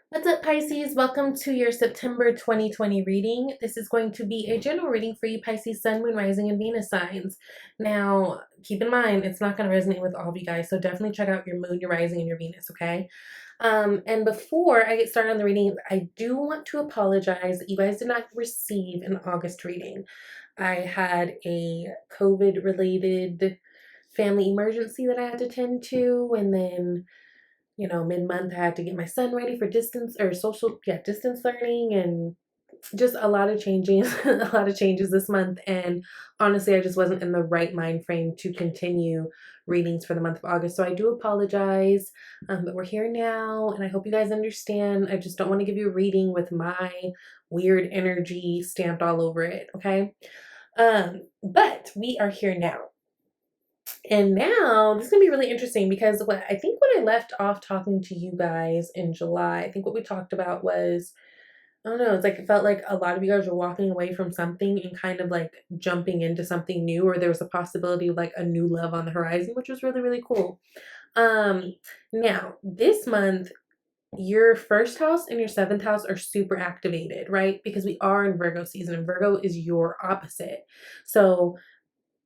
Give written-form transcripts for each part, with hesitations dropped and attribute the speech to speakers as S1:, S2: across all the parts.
S1: What's up, Pisces? Welcome to your September 2020 reading. This is going to be a general reading for you, Pisces, Sun, Moon, Rising, and Venus signs. Now, keep in mind, it's not going to resonate with all of you guys, so definitely check out your Moon, your Rising, and your Venus, okay? And before I get started on the reading, I do want to apologize that you guys did not receive an August reading. I had a COVID-related family emergency that I had to tend to, and then mid-month I had to get my son ready for distance learning, and just a lot of changes, a lot of changes this month. And honestly, I just wasn't in the right mind frame to continue readings for the month of August. So I do apologize, but we're here now, and I hope you guys understand. I just don't want to give you a reading with my weird energy stamped all over it, okay? But we are here now. And now this is gonna be really interesting because when I left off talking to you guys in July, I think what we talked about was, I don't know, it's like it felt like a lot of you guys were walking away from something and kind of like jumping into something new, or there was a possibility of like a new love on the horizon, which was really, really cool. Now this month, your first house and your seventh house are super activated, right? Because we are in Virgo season, and Virgo is your opposite. So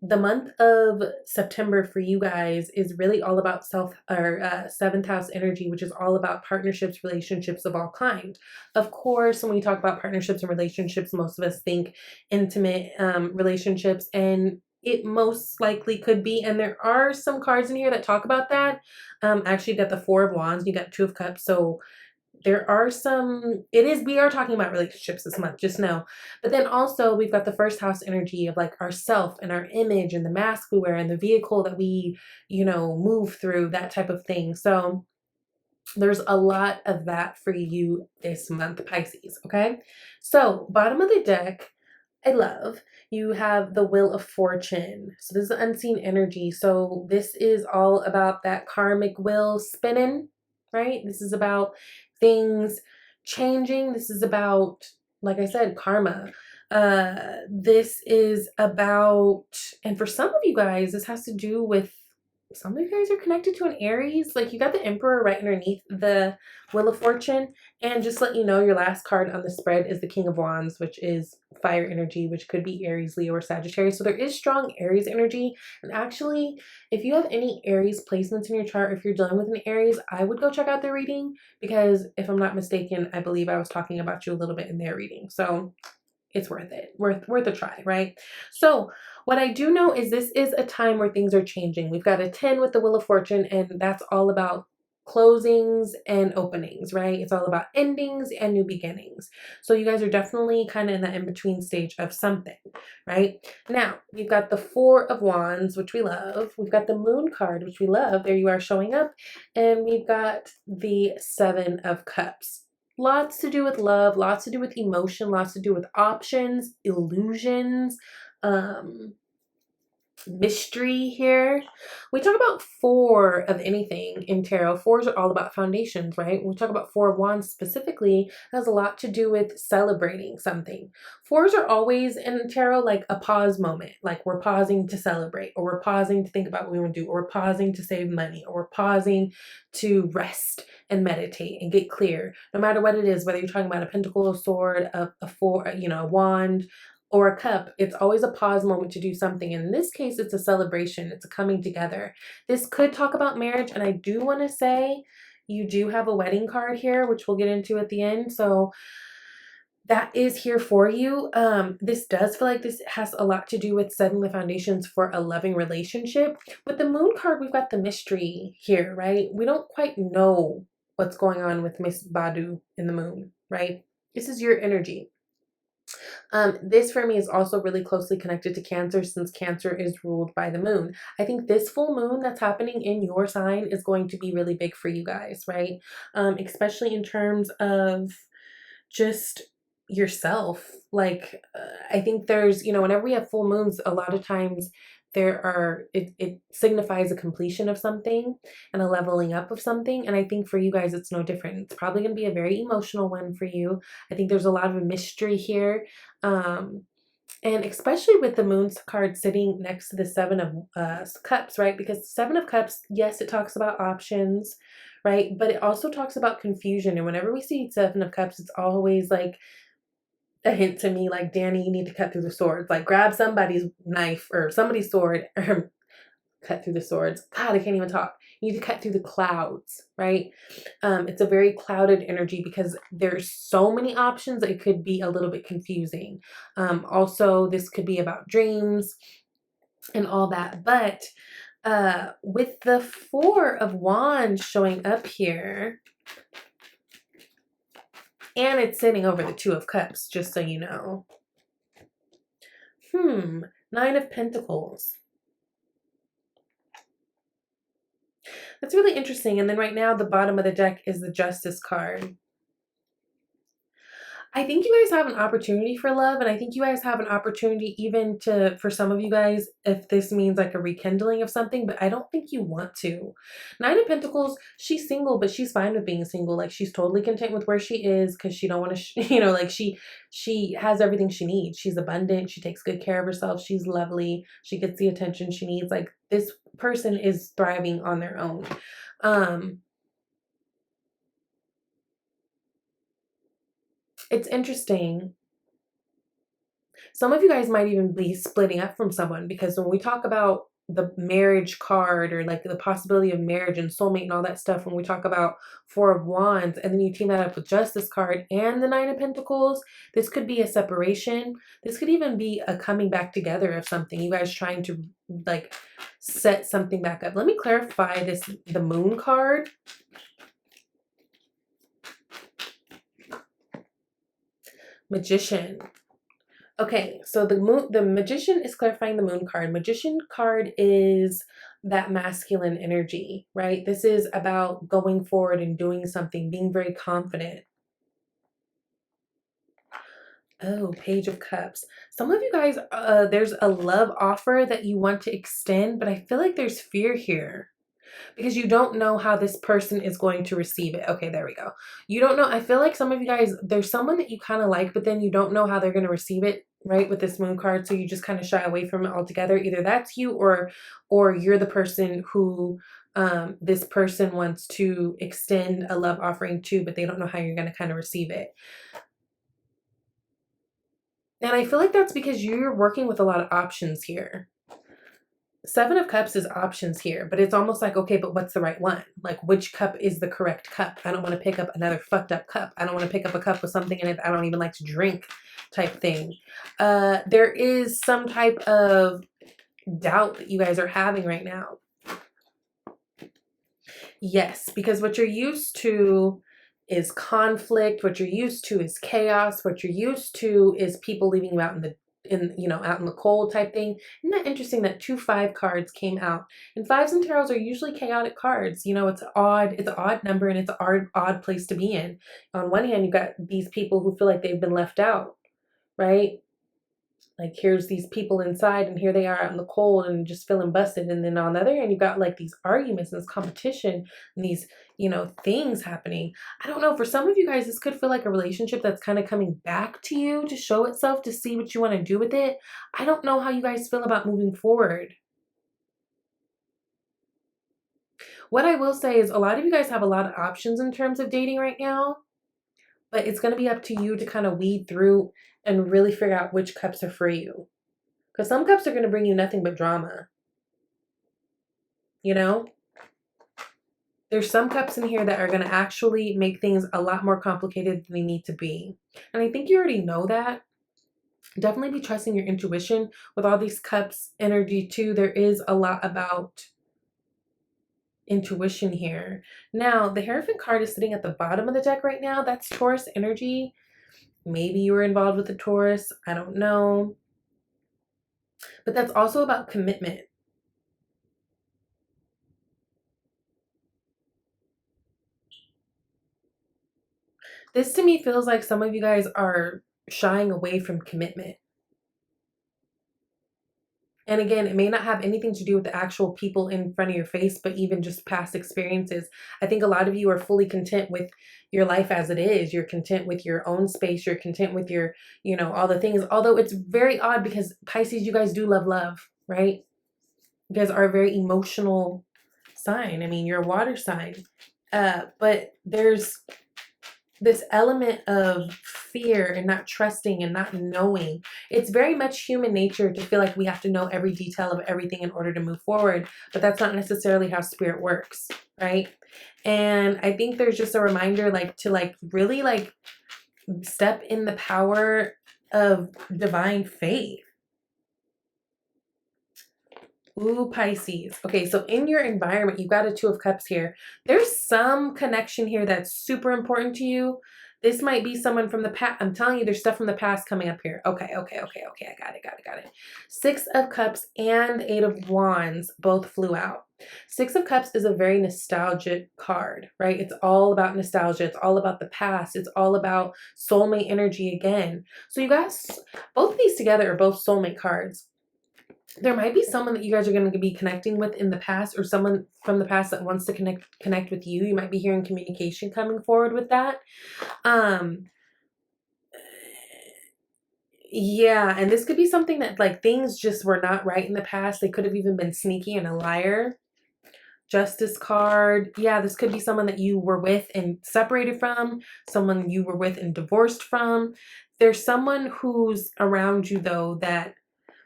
S1: the month of September for you guys is really all about seventh house energy, which is all about partnerships, relationships of all kinds. Of course, when we talk about partnerships and relationships, most of us think intimate relationships, and it most likely could be. And there are some cards in here that talk about that. Actually, you got the Four of Wands, you got Two of Cups, so there are we are talking about relationships this month, just know. But then also we've got the first house energy of like ourself and our image and the mask we wear and the vehicle that we, move through, that type of thing. So there's a lot of that for you this month, Pisces, okay? So bottom of the deck, I love, you have the Wheel of Fortune. So this is unseen energy. So this is all about that karmic wheel spinning, right? This is about things changing. This is about, like I said, karma. This is about, and for some of you guys, this has to do with, some of you guys are connected to an Aries. Like you got the Emperor right underneath the Wheel of Fortune. And just let you know, your last card on the spread is the King of Wands, which is fire energy, which could be Aries, Leo, or Sagittarius. So there is strong Aries energy. And actually, if you have any Aries placements in your chart, if you're dealing with an Aries, I would go check out their reading, because if I'm not mistaken, I believe I was talking about you a little bit in their reading. So it's worth it, worth a try, right? So what I do know is this is a time where things are changing. We've got a 10 with the Wheel of Fortune, and that's all about closings and openings, right? It's all about endings and new beginnings. So you guys are definitely kind of in that in-between stage of something, right? Now, we've got the Four of Wands, which we love. We've got the Moon card, which we love. There you are showing up. And we've got the Seven of Cups. Lots to do with love, lots to do with emotion, lots to do with options, illusions, mystery here. We talk about four of anything in tarot. Fours are all about foundations, right? When we talk about Four of Wands specifically, it has a lot to do with celebrating something. Fours are always in tarot like a pause moment, like we're pausing to celebrate, or we're pausing to think about what we want to do, or we're pausing to save money, or we're pausing to rest and meditate and get clear. No matter what it is, whether you're talking about a pentacle, a sword, a four, a wand, or a cup, it's always a pause moment to do something. And in this case, it's a celebration. It's a coming together. This could talk about marriage. And I do want to say you do have a wedding card here, which we'll get into at the end. So that is here for you. This does feel like this has a lot to do with setting the foundations for a loving relationship. With the Moon card, we've got the mystery here, right? We don't quite know what's going on with Miss Badu in the Moon, right? This is your energy. This for me is also really closely connected to Cancer, since Cancer is ruled by the moon. I think this full moon that's happening in your sign is going to be really big for you guys, right? Especially in terms of just yourself. Like, I think there's, whenever we have full moons, a lot of times it signifies a completion of something and a leveling up of something. And I think for you guys, it's no different. It's probably going to be a very emotional one for you. I think there's a lot of mystery here. And especially with the Moon's card sitting next to the Seven of Cups, right? Because Seven of Cups, yes, it talks about options, right? But it also talks about confusion. And whenever we see Seven of Cups, it's always like a hint to me, like, Danny, you need to cut through the swords. Like, grab somebody's knife or somebody's sword, or cut through the swords. God, I can't even talk. You need to cut through the clouds, right? It's a very clouded energy because there's so many options that it could be a little bit confusing. Also, this could be about dreams and all that. But with the Four of Wands showing up here, and it's sitting over the Two of Cups, just so you know. Nine of Pentacles. That's really interesting. And then right now, the bottom of the deck is the Justice card. I think you guys have an opportunity for love, and I think you guys have an opportunity even for some of you guys, if this means like a rekindling of something, but I don't think you want to. Nine of Pentacles, she's single, but she's fine with being single. Like, she's totally content with where she is because she don't want to, like, she has everything she needs. She's abundant. She takes good care of herself. She's lovely. She gets the attention she needs. Like, this person is thriving on their own. It's interesting. Some of you guys might even be splitting up from someone, because when we talk about the marriage card, or like the possibility of marriage and soulmate and all that stuff, when we talk about Four of Wands, and then you team that up with Justice card and the Nine of Pentacles, this could be a separation. This could even be a coming back together of something. You guys trying to like set something back up. Let me clarify the Moon card. Magician. Okay, so the Magician is clarifying the Moon card. Magician card is that masculine energy, right? This is about going forward and doing something, being very confident. Oh, Page of Cups. Some of you guys, there's a love offer that you want to extend, but I feel like there's fear here, because you don't know how this person is going to receive it. Okay, there we go. You don't know. I feel like some of you guys, there's someone that you kind of like, but then you don't know how they're going to receive it, right, with this Moon card. So you just kind of shy away from it altogether. Either that's you, or you're the person who this person wants to extend a love offering to, but they don't know how you're going to kind of receive it. And I feel like that's because you're working with a lot of options here. Seven of Cups is options here, but it's almost like, okay, but what's the right one? Like, which cup is the correct cup? I don't want to pick up another fucked up cup. I don't want to pick up a cup with something in it I don't even like to drink, type thing. There is some type of doubt that you guys are having right now. Yes, because what you're used to is conflict. What you're used to is chaos. What you're used to is people leaving you out out in the cold, type thing. Isn't that interesting that 2-5 cards came out? And fives and tarots are usually chaotic cards. It's an odd number, and it's an odd place to be in. On one hand, you've got these people who feel like they've been left out, right? Like, here's these people inside, and here they are out in the cold and just feeling busted. And then on the other hand, you've got like these arguments and this competition and these, things happening. I don't know. For some of you guys, this could feel like a relationship that's kind of coming back to you to show itself, to see what you want to do with it. I don't know how you guys feel about moving forward. What I will say is a lot of you guys have a lot of options in terms of dating right now, but it's going to be up to you to kind of weed through and really figure out which cups are for you. Because some cups are going to bring you nothing but drama. There's some cups in here that are going to actually make things a lot more complicated than they need to be. And I think you already know that. Definitely be trusting your intuition with all these cups energy too. There is a lot about intuition here. Now, the Hierophant card is sitting at the bottom of the deck right now. That's Taurus energy. Maybe you were involved with the Taurus. I don't know. But that's also about commitment. This to me feels like some of you guys are shying away from commitment. And again, it may not have anything to do with the actual people in front of your face, but even just past experiences. I think a lot of you are fully content with your life as it is. You're content with your own space. You're content with your, all the things. Although it's very odd because Pisces, you guys do love love, right? You guys are a very emotional sign. I mean, you're a water sign. But there's this element of fear and not trusting and not knowing. It's very much human nature to feel like we have to know every detail of everything in order to move forward, but that's not necessarily how spirit works, right? And I think there's just a reminder like to like really like step in the power of divine faith. Ooh, Pisces. Okay, so in your environment, you've got a Two of Cups here. There's some connection here that's super important to you. This might be someone from the past. I'm telling you, there's stuff from the past coming up here. Okay. I got it. Six of Cups and Eight of Wands both flew out. Six of Cups is a very nostalgic card, right? It's all about nostalgia. It's all about the past. It's all about soulmate energy again. So you guys, both of these together are both soulmate cards. There might be someone that you guys are going to be connecting with in the past, or someone from the past that wants to connect with you. You might be hearing communication coming forward with that. Yeah, and this could be something that like things just were not right in the past. They could have even been sneaky and a liar. Justice card. Yeah, this could be someone that you were with and separated from, someone you were with and divorced from. There's someone who's around you though that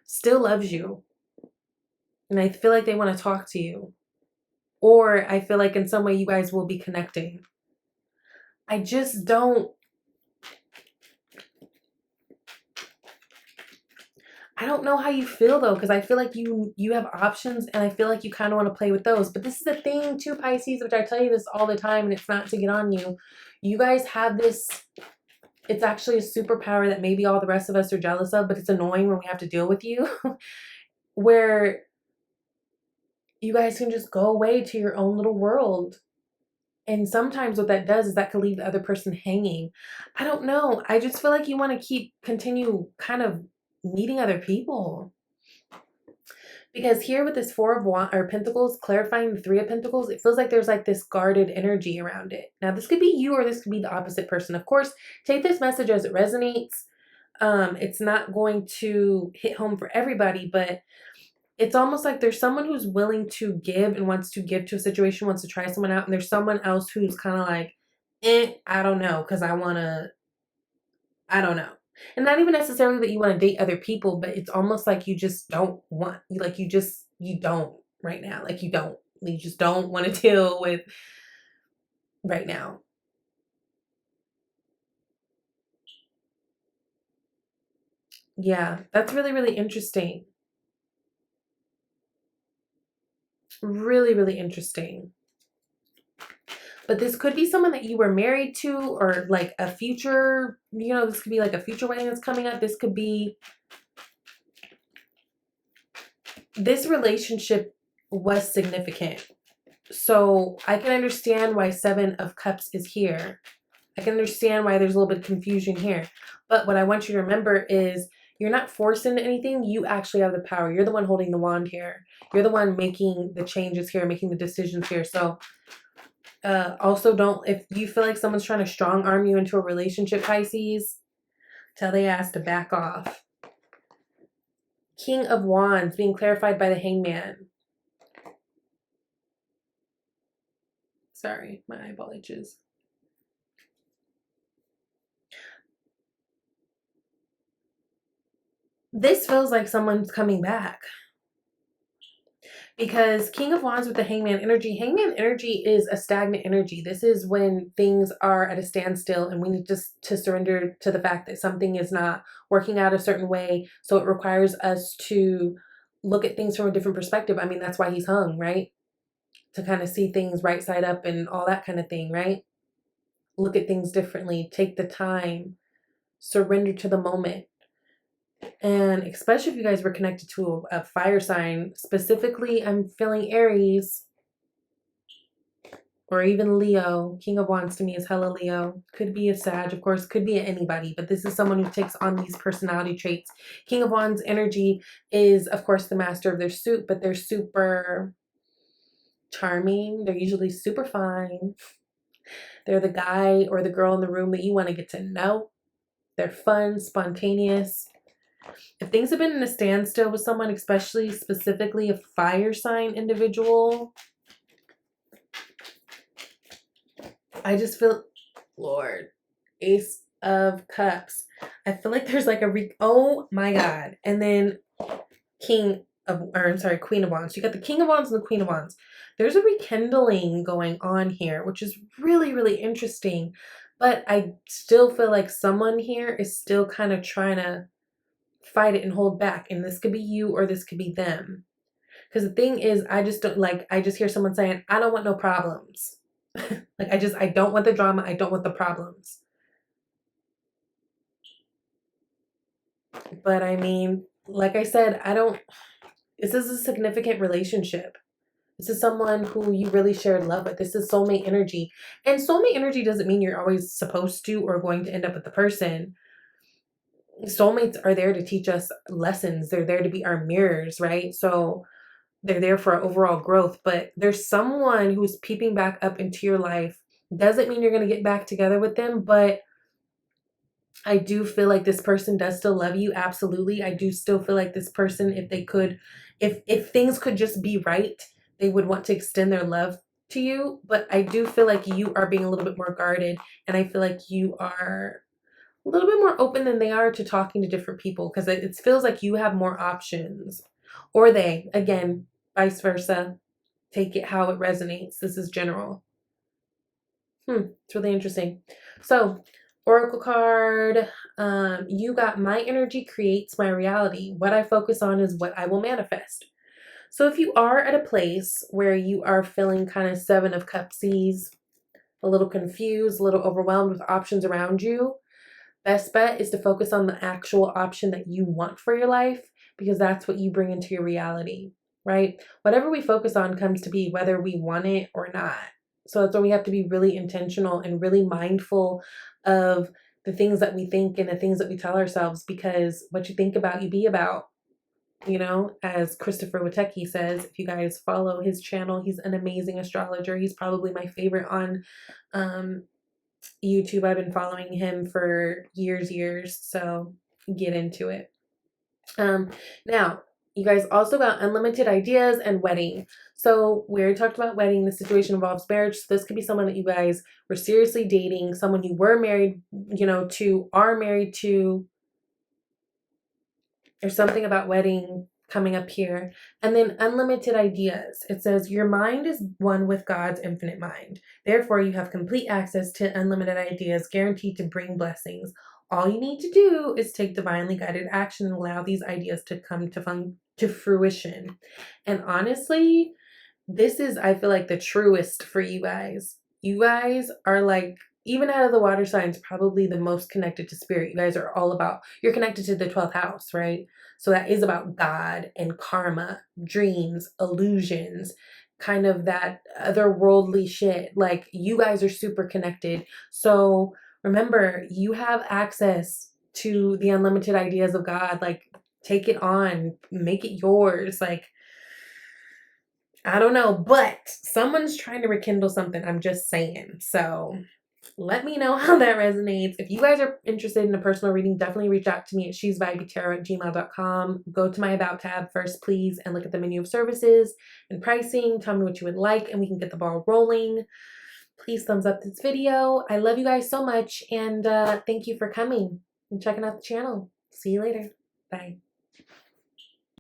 S1: still loves you. And I feel like they want to talk to you. Or I feel like in some way you guys will be connecting. I just don't. I don't know how you feel though, because I feel like you have options and I feel like you kind of want to play with those. But this is the thing too, Pisces, which I tell you this all the time and it's not to get on you. You guys have this, it's actually a superpower that maybe all the rest of us are jealous of, but it's annoying when we have to deal with you. Where you guys can just go away to your own little world. And sometimes what that does is that could leave the other person hanging. I don't know. I just feel like you want to continue kind of meeting other people. Because here with this Four of Pentacles, clarifying the Three of Pentacles, it feels like there's like this guarded energy around it. Now, this could be you or this could be the opposite person. Of course, take this message as it resonates. It's not going to hit home for everybody, but it's almost like there's someone who's willing to give and wants to give to a situation, wants to try someone out. And there's someone else who's kind of like, I don't know, because I don't know. And not even necessarily that you want to date other people, but it's almost like you just don't want, like you don't right now. Like you just don't want to deal with right now. Yeah, that's really, really interesting. Really, really interesting. But this could be someone that you were married to, or like a future, this could be like a future wedding that's coming up. This could be, this relationship was significant. So I can understand why Seven of Cups is here. I can understand why there's a little bit of confusion here. But what I want you to remember is you're not forced into anything. You actually have the power. You're the one holding the wand here. You're the one making the changes here, making the decisions here. So also don't, if you feel like someone's trying to strong arm you into a relationship, Pisces, tell the ass to back off. King of Wands being clarified by the Hangman. Sorry, my eyeball itches. This feels like someone's coming back. Because King of Wands with the Hangman energy is a stagnant energy. This is when things are at a standstill and we need just to surrender to the fact that something is not working out a certain way. So it requires us to look at things from a different perspective. I mean, that's why he's hung, right? To kind of see things right side up and all that kind of thing, right? Look at things differently, take the time, surrender to the moment. And especially if you guys were connected to a fire sign, specifically, I'm feeling Aries or even Leo. King of Wands to me is hella Leo. Could be a Sag, of course, could be anybody, but this is someone who takes on these personality traits. King of Wands energy is, of course, the master of their suit, but they're super charming. They're usually super fine. They're the guy or the girl in the room that you want to get to know. They're fun, spontaneous. If things have been in a standstill with someone, especially specifically a fire sign individual, I just feel, Lord, Ace of Cups. I feel like there's like oh my God. And then Queen of Wands. You got the King of Wands and the Queen of Wands. There's a rekindling going on here, which is really, really interesting. But I still feel like someone here is still kind of trying to fight it and hold back. And this could be you or this could be them. Because the thing is, I just hear someone saying, I don't want no problems. Like, I don't want the drama. I don't want the problems. But I mean, like I said, this is a significant relationship. This is someone who you really shared love with. This is soulmate energy. And soulmate energy doesn't mean you're always supposed to or going to end up with the person. Soulmates are there to teach us lessons. They're there to be our mirrors, right? So they're there for our overall growth. But there's someone who's peeping back up into your life. Doesn't mean you're going to get back together with them, but I do feel like this person does still love you. Absolutely. I do still feel like this person, if things could just be right, they would want to extend their love to you. But I do feel like you are being a little bit more guarded. And I feel like you are a little bit more open than they are to talking to different people, because it feels like you have more options. Or they, again, vice versa. Take it how it resonates. This is general. It's really interesting. So, Oracle card, you got my energy creates my reality. What I focus on is what I will manifest. So if you are at a place where you are feeling kind of Seven of Cupsies, a little confused, a little overwhelmed with options around you, best bet is to focus on the actual option that you want for your life, because that's what you bring into your reality, right? Whatever we focus on comes to be, whether we want it or not. So that's why we have to be really intentional and really mindful of the things that we think and the things that we tell ourselves, because what you think about, you be about. You know, as Christopher Witecki says, if you guys follow his channel, he's an amazing astrologer. He's probably my favorite on YouTube. I've been following him for years, so get into it. Now, you guys also got unlimited ideas and wedding. So we already talked about wedding. The situation involves marriage. So this could be someone that you guys were seriously dating, someone you were married, to, are married to. There's something about wedding coming up here. And then unlimited ideas. It says your mind is one with God's infinite mind. Therefore, you have complete access to unlimited ideas guaranteed to bring blessings. All you need to do is take divinely guided action and allow these ideas to come to fruition. And honestly, this is, I feel like, the truest for you guys. You guys are like, even out of the water signs, probably the most connected to spirit. You guys are all about, you're connected to the 12th house, right? So that is about God and karma, dreams, illusions, kind of that otherworldly shit. Like, you guys are super connected. So remember, you have access to the unlimited ideas of God. Like, take it on, make it yours. Like, I don't know, but someone's trying to rekindle something. I'm just saying. So let me know how that resonates. If you guys are interested in a personal reading, definitely reach out to me at shesvibetarot@gmail.com. Go to my About tab first, please, and look at the menu of services and pricing. Tell me what you would like, and we can get the ball rolling. Please thumbs up this video. I love you guys so much, and thank you for coming and checking out the channel. See you later. Bye.